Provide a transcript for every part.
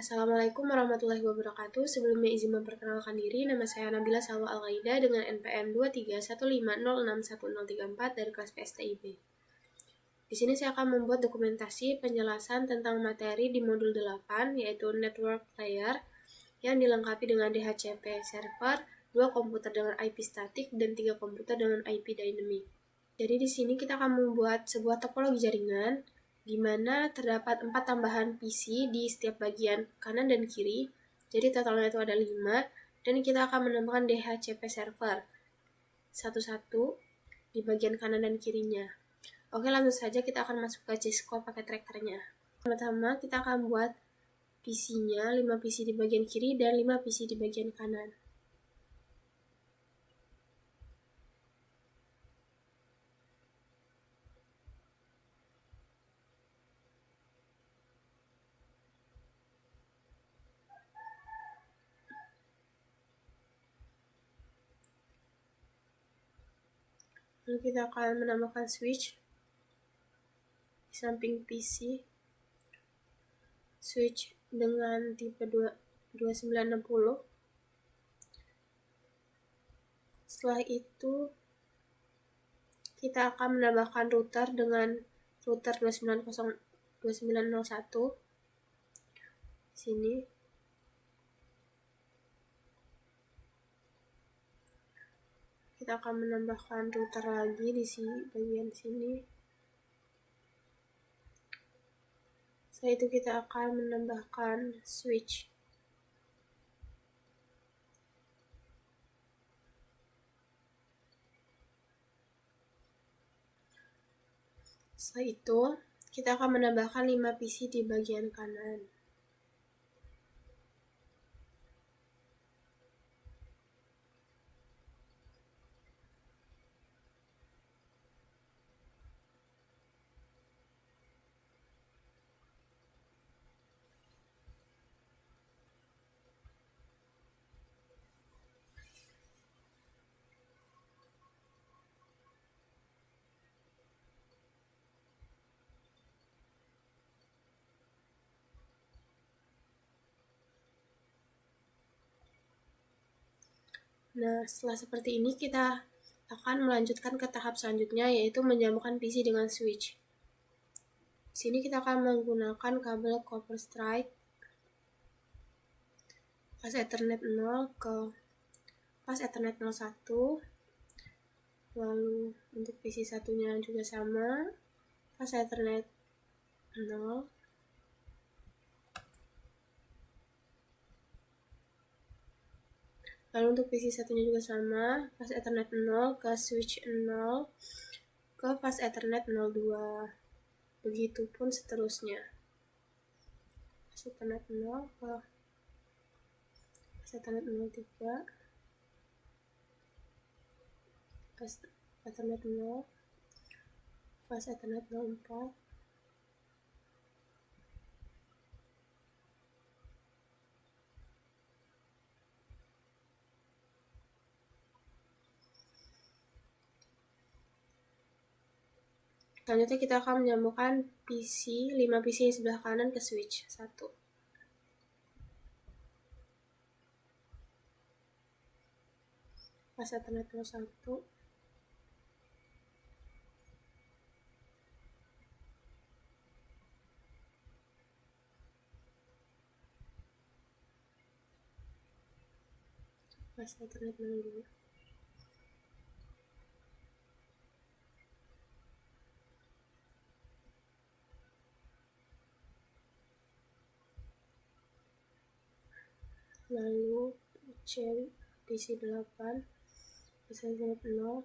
Assalamualaikum warahmatullahi wabarakatuh. Sebelumnya izin memperkenalkan diri, nama saya Nabila Salwa Al-Ghaida dengan NPM 231506134 dari kelas PSTIB. Di sini saya akan membuat dokumentasi penjelasan tentang materi di modul 8, yaitu Network Layer, yang dilengkapi dengan DHCP server, 2 komputer dengan IP statik, dan 3 komputer dengan IP dynamic. Jadi di sini kita akan membuat sebuah topologi jaringan, di mana terdapat 4 tambahan PC di setiap bagian kanan dan kiri. Jadi totalnya itu ada 5, dan kita akan menambahkan DHCP server satu-satu di bagian kanan dan kirinya. Oke, langsung saja kita akan masuk ke Cisco pakai trackernya. Pertama, kita akan buat PC-nya, 5 PC di bagian kiri dan 5 PC di bagian kanan. Lalu kita akan menambahkan switch di samping PC, switch dengan tipe 2960. Setelah itu kita akan menambahkan router dengan router 2901 di sini. Kita akan menambahkan router lagi di sini, bagian sini. Setelah itu kita akan menambahkan switch. Setelah itu kita akan menambahkan 5 PC di bagian kanan. Nah, setelah seperti ini kita akan melanjutkan ke tahap selanjutnya, yaitu menyambungkan PC dengan switch. Di sini kita akan menggunakan kabel copper strike pas Ethernet 0 ke pas Ethernet 01. Lalu untuk PC satunya juga sama, pas Ethernet 0. Lalu untuk PC satunya juga sama, pas Ethernet 0 ke switch 0 ke pas Ethernet 02. Begitupun seterusnya. Pas Ethernet 0 ke pas Ethernet 03. Pas Ethernet 0, pas Ethernet 04. Selanjutnya kita akan menyambungkan 5 PC di sebelah kanan ke switch 1. Pas Ethernet 01. Pas Ethernet 02. Lalu PC 8, pas Ethernet 0,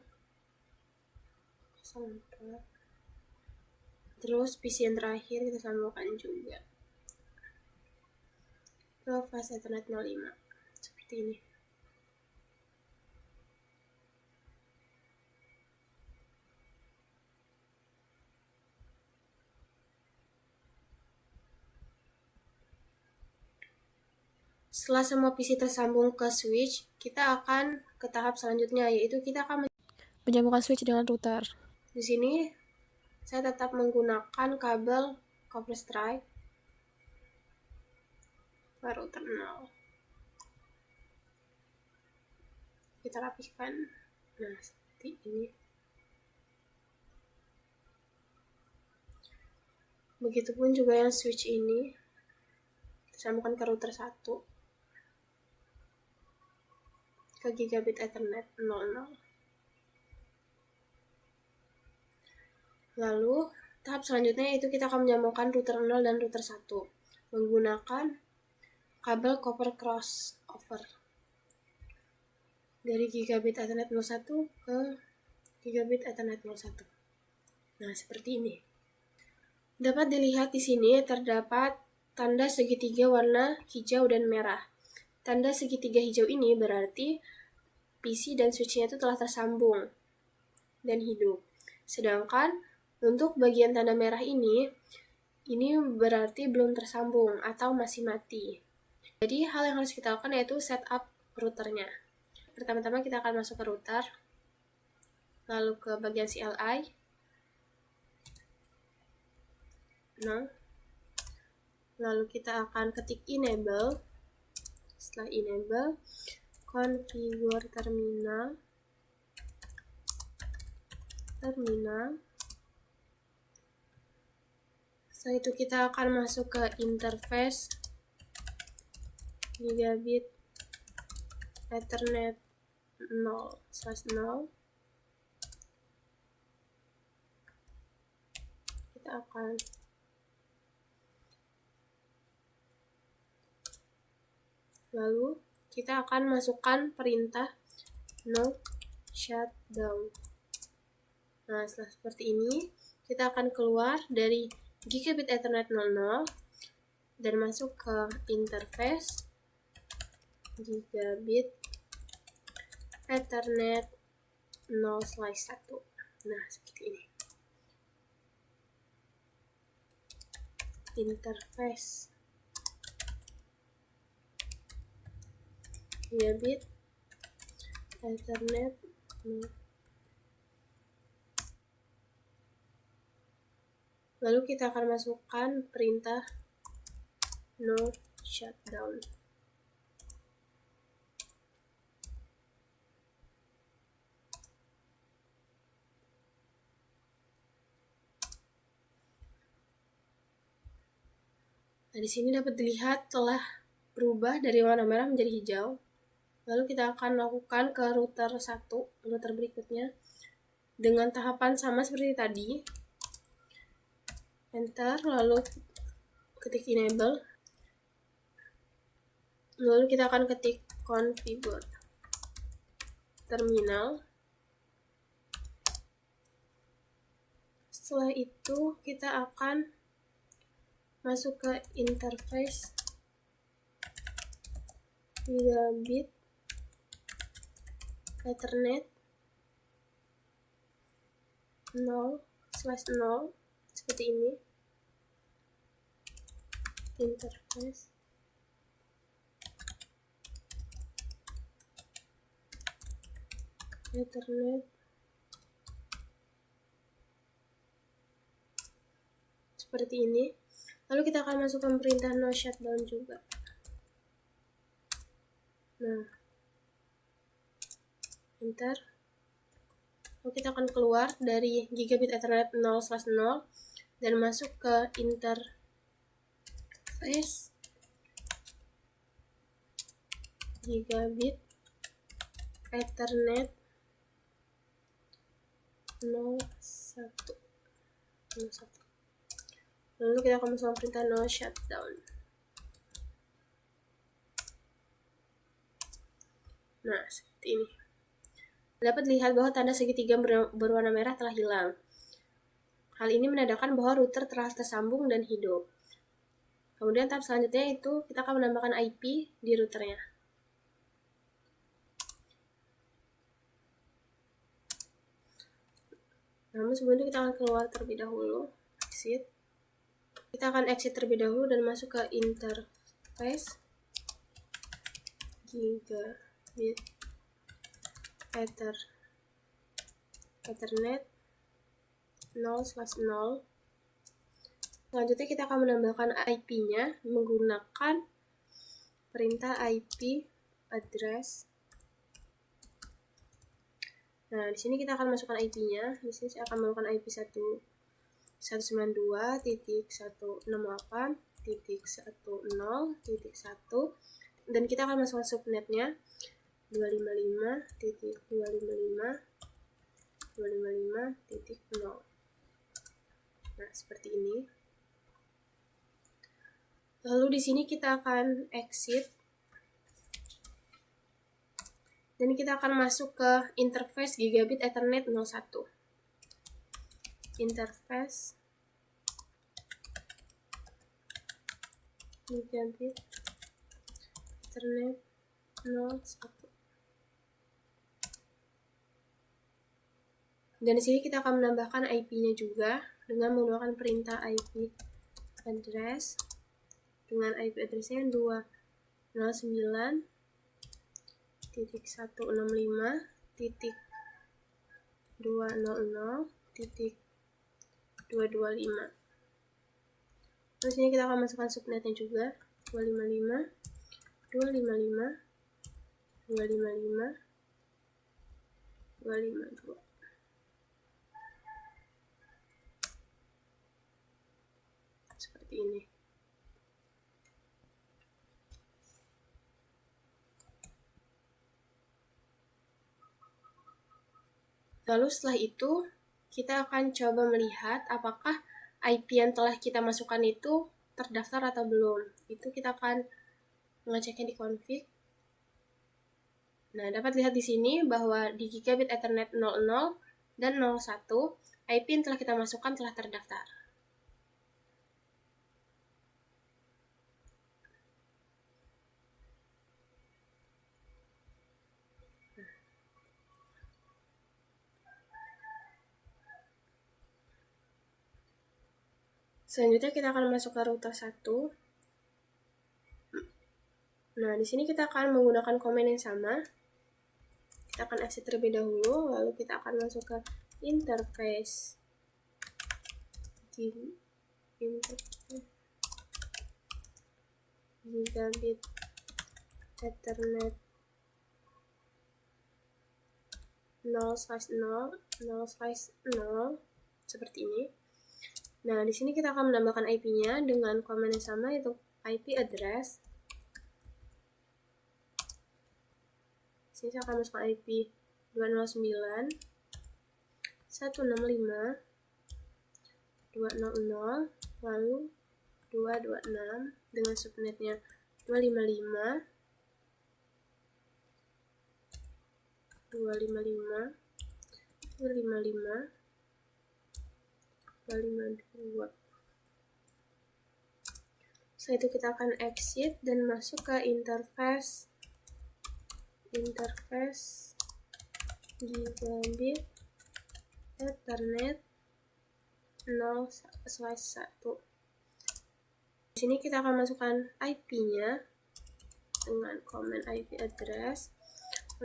04. Terus PC yang terakhir kita sambungkan juga ke fase Ethernet 05 seperti ini. Setelah semua PC tersambung ke switch, kita akan ke tahap selanjutnya, yaitu kita akan menyambungkan switch dengan router. Di sini saya tetap menggunakan kabel copper strike ke router 0. Kita rapihkan. Nah, seperti ini. Begitupun juga yang switch ini. Kita sambungkan ke router 1. Ke gigabit Ethernet 00. Lalu, tahap selanjutnya itu kita akan menyambungkan router 0 dan router 1 menggunakan kabel copper crossover dari gigabit Ethernet 01 ke gigabit Ethernet 01. Nah, seperti ini. Dapat dilihat di sini terdapat tanda segitiga warna hijau dan merah. Tanda segitiga hijau ini berarti PC dan switch-nya itu telah tersambung dan hidup. Sedangkan untuk bagian tanda merah ini berarti belum tersambung atau masih mati. Jadi hal yang harus kita lakukan yaitu setup routernya. Pertama-tama kita akan masuk ke router, lalu ke bagian CLI. Nah, lalu kita akan ketik enable. Setelah enable, configure terminal. Setelah itu kita akan masuk ke interface gigabit Ethernet 0/0. Kita akan lalu kita akan masukkan perintah no shutdown. Nah, setelah seperti ini, kita akan keluar dari gigabit Ethernet 00 dan masuk ke interface gigabit Ethernet 0/1. Nah, seperti ini. Interface gigabit Ethernet 0. Lalu kita akan masukkan perintah no shutdown. Nah, di sini dapat dilihat telah berubah dari warna merah menjadi hijau. Lalu kita akan lakukan ke router 1, router berikutnya, dengan tahapan sama seperti tadi. Enter, lalu ketik enable. Lalu kita akan ketik configure terminal. Setelah itu kita akan masuk ke interface gigabit Ethernet 0/0 seperti ini. Interface Ethernet seperti ini. Lalu kita akan masukkan perintah no shutdown juga. Nah, enter. Lalu kita akan keluar dari gigabit Ethernet 0/0 dan masuk ke interface gigabit Ethernet 01. Lalu kita akan masukkan perintah no shutdown. Nah, seperti ini. Dapat dilihat bahwa tanda segitiga berwarna merah telah hilang. Hal ini menandakan bahwa router telah tersambung dan hidup. Kemudian tahap selanjutnya itu kita akan menambahkan IP di routernya. Namun sebelum itu kita akan keluar terlebih dahulu, exit. Kita akan exit terlebih dahulu dan masuk ke interface gigabit Ethernet 0/0. Selanjutnya kita akan menambahkan IP-nya menggunakan perintah IP address. Nah, di sini kita akan masukkan IP-nya. Di sini saya akan melakukan IP 192.168.10.1 dan kita akan masukkan subnetnya 255.255.255.0. Nah, seperti ini. Lalu di sini kita akan exit dan kita akan masuk ke interface Gigabit Ethernet 01. Interface Gigabit Ethernet 01. Dan di sini kita akan menambahkan IP-nya juga dengan menggunakan perintah IP address dengan IP address-nya 255.165.200.225. Terus ini kita akan masukkan subnetnya juga 255.255.255.252. Seperti ini. Lalu setelah itu, kita akan coba melihat apakah IP yang telah kita masukkan itu terdaftar atau belum. Itu kita akan mengeceknya di config. Nah, dapat lihat di sini bahwa di Gigabit Ethernet 00 dan 01, IP yang telah kita masukkan telah terdaftar. Selanjutnya kita akan masuk ke router 1. Nah, di sini kita akan menggunakan komen yang sama. Kita akan exit terlebih dahulu, lalu kita akan masuk ke interface Gigabit Ethernet 0/0 0/0 seperti ini. Nah, di sini kita akan menambahkan IP-nya dengan komen yang sama, yaitu IP address. Sini saya akan masukkan IP 209.165.200 lalu 226 dengan subnetnya 255 255 255 252. Setelah itu kita akan exit dan masuk ke interface Gigabit Ethernet 0/1. Di sini kita akan masukkan IP-nya dengan komen IP address.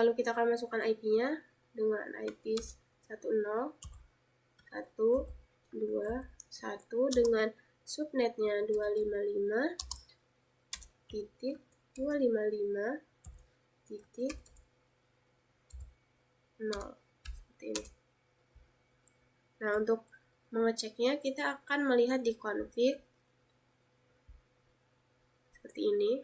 Lalu kita akan masukkan IP-nya dengan IP 101.121 dengan subnetnya 255.255.0 seperti ini. Nah, untuk mengeceknya kita akan melihat di config seperti ini.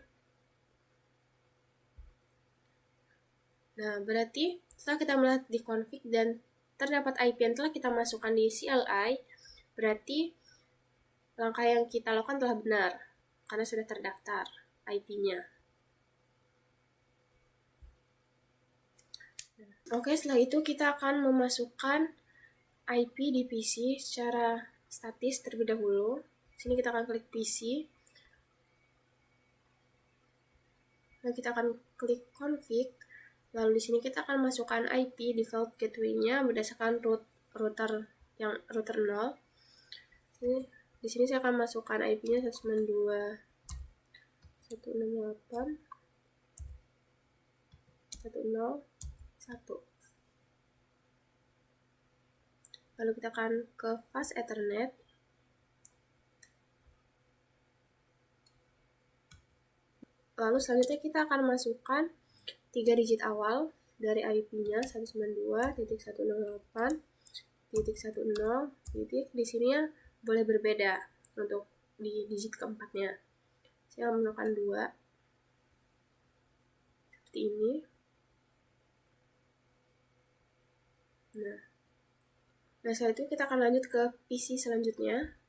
Nah, berarti setelah kita melihat di config dan terdapat IP yang telah kita masukkan di CLI, berarti langkah yang kita lakukan telah benar karena sudah terdaftar IP-nya. Oke, setelah itu kita akan memasukkan IP di PC secara statis terlebih dahulu. Sini kita akan klik PC. Lalu kita akan klik config. Lalu di sini kita akan masukkan IP default gateway-nya berdasarkan router 0. Di sini saya akan masukkan IP-nya 192.168.101. Lalu kita akan ke fast Ethernet. Lalu selanjutnya kita akan masukkan 3 digit awal dari IP-nya 192.168.10. Di sini ya boleh berbeda untuk di digit keempatnya. Saya menggunakan 2 seperti ini. Nah, setelah itu kita akan lanjut ke PC selanjutnya.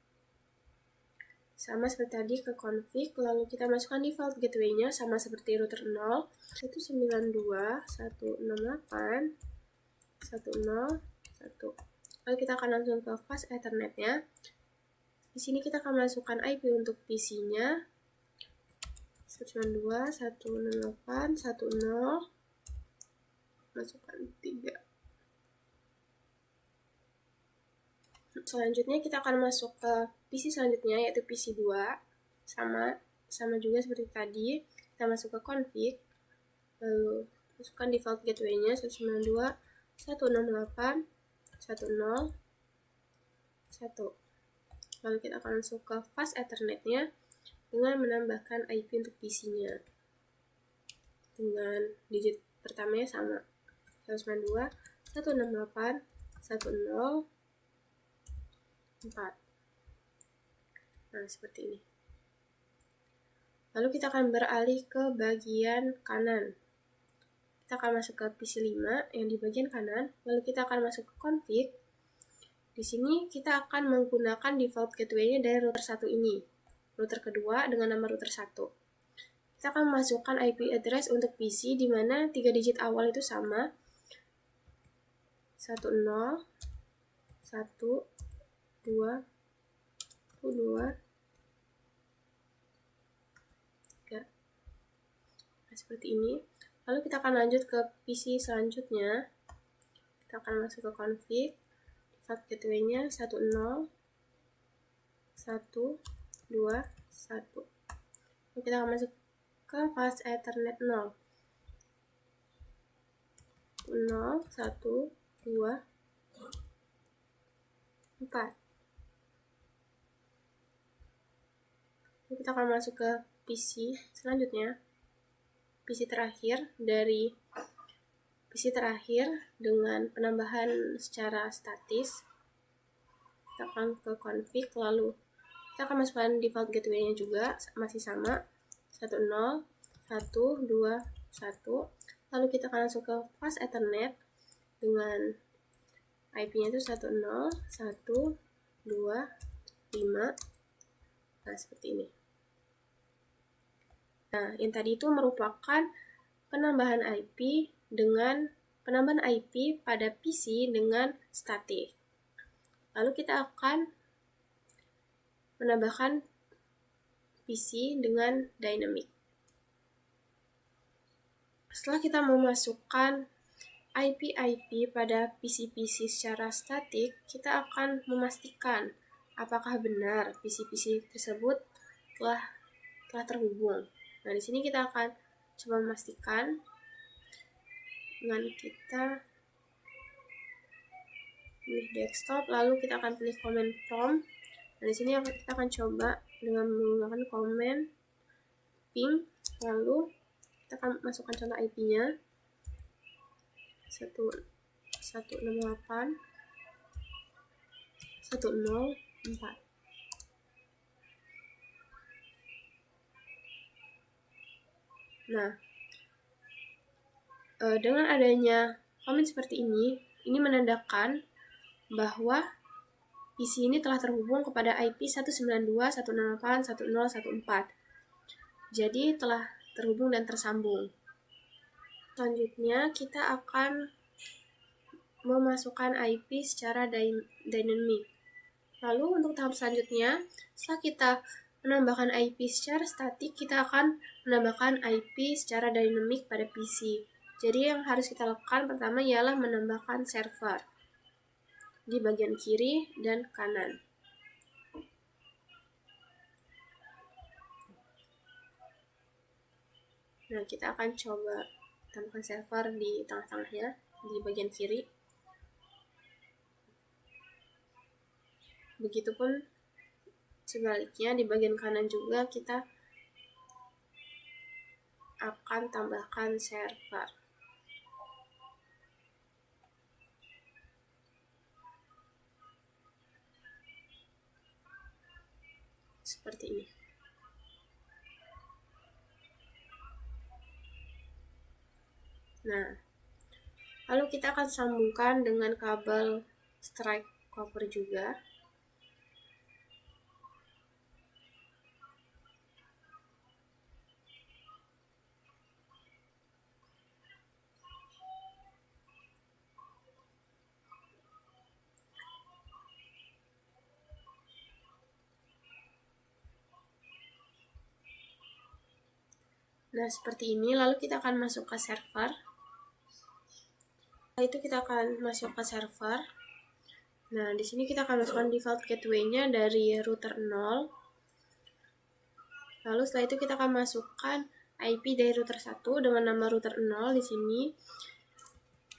Sama seperti tadi ke config, lalu kita masukkan default gateway-nya sama seperti router 0, 192.168.101. Lalu kita akan langsung ke fast Ethernet-nya. Di sini kita akan masukkan IP untuk PC-nya 192.168.1.0, masukkan 3. Selanjutnya kita akan masuk ke PC selanjutnya, yaitu PC 2. Sama juga seperti tadi, kita masuk ke config, lalu masukkan default gateway-nya 192.168.1.0.1. Lalu kita akan masuk ke fast Ethernet-nya dengan menambahkan IP untuk PC-nya dengan digit pertamanya sama 192.168.1.0.4. Nah, seperti ini. Lalu kita akan beralih ke bagian kanan. Kita akan masuk ke PC 5 yang di bagian kanan, lalu kita akan masuk ke config. Di sini kita akan menggunakan default gateway-nya dari router 1 ini. Router kedua dengan nama router 1. Kita akan masukkan IP address untuk PC di mana 3 digit awal itu sama. 10, 1, 2, 3. Nah, seperti ini. Lalu kita akan lanjut ke PC selanjutnya. Kita akan masuk ke config. Default gateway-nya 10, 1, 2, 1. Lalu kita akan masuk ke fast Ethernet 0. 0, 1, 2, 4. Kita akan masuk ke PC selanjutnya, PC terakhir dengan penambahan secara statis. Kita akan ke config, lalu kita akan masukkan default gateway-nya juga masih sama 10, 1, 2, 1. Lalu kita akan masuk ke fast Ethernet dengan IP-nya itu 10, 1, 2, 5. Nah, seperti ini. Nah, yang tadi itu merupakan penambahan IP pada PC dengan statik. Lalu kita akan menambahkan PC dengan dynamic. Setelah kita memasukkan IP pada PC-PC secara statik, kita akan memastikan apakah benar PC-PC tersebut telah terhubung. Nah, di sini kita akan coba memastikan dengan kita pilih desktop, lalu kita akan pilih command prompt. Nah, di sini kita akan coba dengan menggunakan command ping, lalu kita akan masukkan contoh IP-nya 168.1.0.4. Nah, dengan adanya komen seperti ini menandakan bahwa PC ini telah terhubung kepada IP 192.168.1.0.1.4. Jadi telah terhubung dan tersambung. Selanjutnya kita akan memasukkan IP secara dynamic. Lalu untuk tahap selanjutnya, setelah kita menambahkan IP secara statik, kita akan menambahkan IP secara dynamic pada PC. Jadi yang harus kita lakukan pertama ialah menambahkan server di bagian kiri dan kanan. Nah, kita akan coba tambahkan server di tengah-tengahnya, di bagian kiri. Begitupun sebaliknya di bagian kanan juga kita akan tambahkan server. Seperti ini. Nah, lalu kita akan sambungkan dengan kabel strike copper juga. Nah, seperti ini. Lalu kita akan masuk ke server. Setelah itu kita akan masuk ke server. Nah, di sini kita akan masukkan default gateway-nya dari router 0. Lalu setelah itu kita akan masukkan IP dari router 1 dengan nama router 0 di sini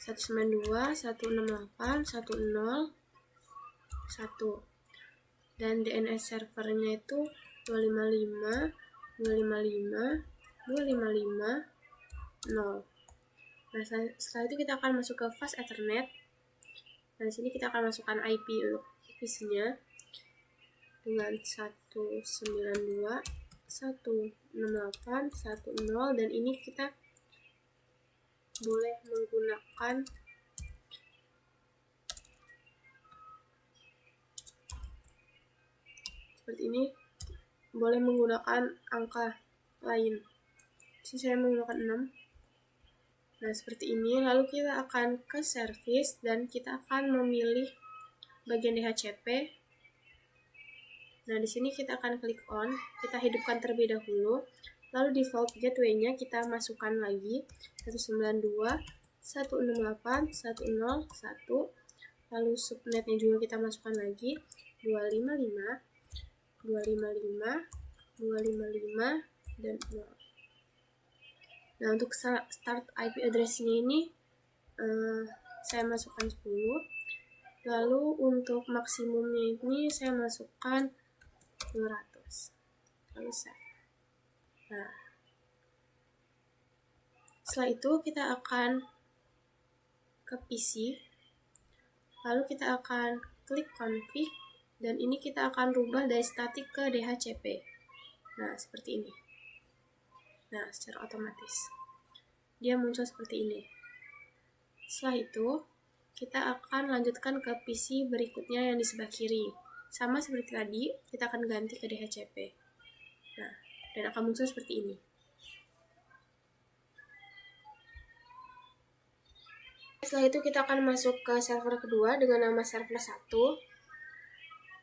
192.168.101 dan DNS servernya itu 255.255.255.0. Nah, setelah itu kita akan masuk ke fast ethernet. Nah, di sini kita akan masukkan IP untuk PC-nya dengan 192.168.100 dan ini kita boleh menggunakan seperti ini, boleh menggunakan angka lain. Sini saya menggunakan 6. Nah, seperti ini. Lalu kita akan ke service dan kita akan memilih bagian DHCP. Nah, di sini kita akan klik on, kita hidupkan terlebih dahulu. Lalu default gateway-nya kita masukkan lagi 192.168.101. Lalu subnetnya juga kita masukkan lagi 255.255.255 dan 0. Nah, untuk start IP address-nya ini saya masukkan 10. Lalu untuk maksimumnya ini saya masukkan 200. Lalu save. Nah, setelah itu kita akan ke PC. Lalu kita akan klik config dan ini kita akan rubah dari static ke DHCP. Nah, seperti ini. Nah, secara otomatis dia muncul seperti ini. Setelah itu kita akan lanjutkan ke PC berikutnya yang di sebelah kiri. Sama seperti tadi, kita akan ganti ke DHCP. Nah, dan akan muncul seperti ini. Setelah itu kita akan masuk ke server kedua dengan nama server 1.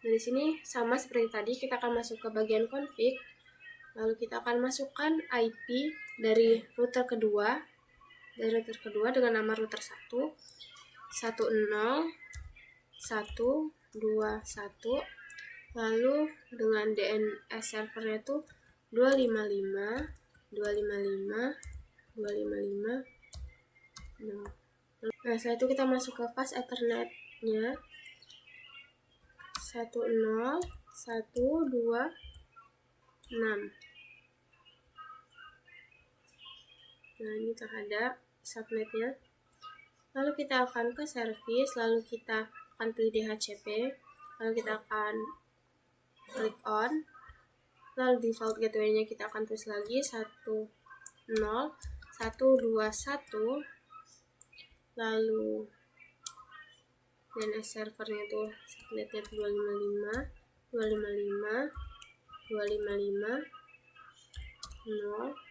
Nah, di sini sama seperti tadi, kita akan masuk ke bagian config. Lalu kita akan masukkan IP dari router kedua. Dari router kedua dengan nama router 1. 101.121. Lalu dengan DNS servernya itu 255.255.255. Nah, setelah itu kita masuk ke fast ethernet-nya 10126. Nah, ini terhadap subnetnya. Lalu kita akan ke service, lalu kita akan pilih DHCP, lalu kita akan klik on, lalu default gateway-nya kita akan tulis lagi 10121, lalu DNS servernya itu subnetnya 255.255.255.0.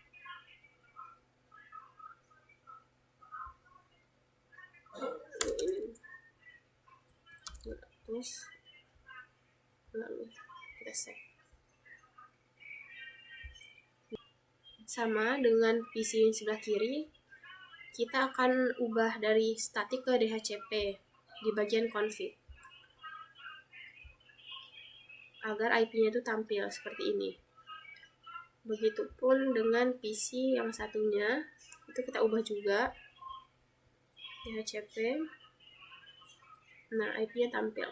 Terus lalu kita save. Sama dengan PC yang sebelah kiri, kita akan ubah dari static ke DHCP di bagian config agar IP-nya itu tampil seperti ini. Begitupun dengan PC yang satunya, itu kita ubah juga DHCP. Nah, IP-nya tampil.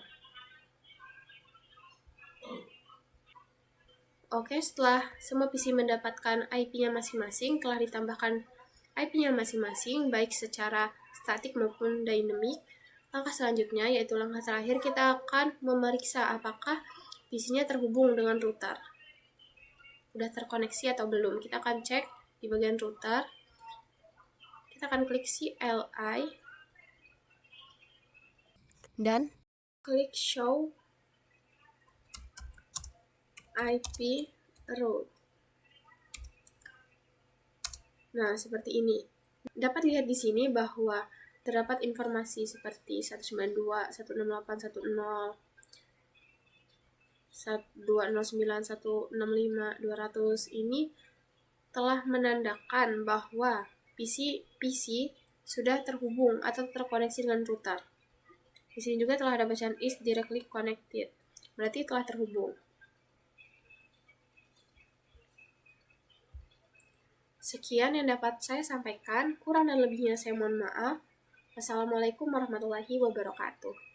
Oke, setelah semua PC mendapatkan IP-nya masing-masing, telah ditambahkan IP-nya masing-masing, baik secara statik maupun dynamic, langkah selanjutnya, yaitu langkah terakhir, kita akan memeriksa apakah PC-nya terhubung dengan router. Udah terkoneksi atau belum? Kita akan cek di bagian router. Kita akan klik CLI dan klik show IP route. Nah, seperti ini. Dapat lihat di sini bahwa terdapat informasi seperti 192, 168, 10, 209, 165, 200 ini telah menandakan bahwa PC sudah terhubung atau terkoneksi dengan router. Di sini juga telah ada bacaan is directly connected, berarti telah terhubung. Sekian yang dapat saya sampaikan, kurang dan lebihnya saya mohon maaf. Wassalamualaikum warahmatullahi wabarakatuh.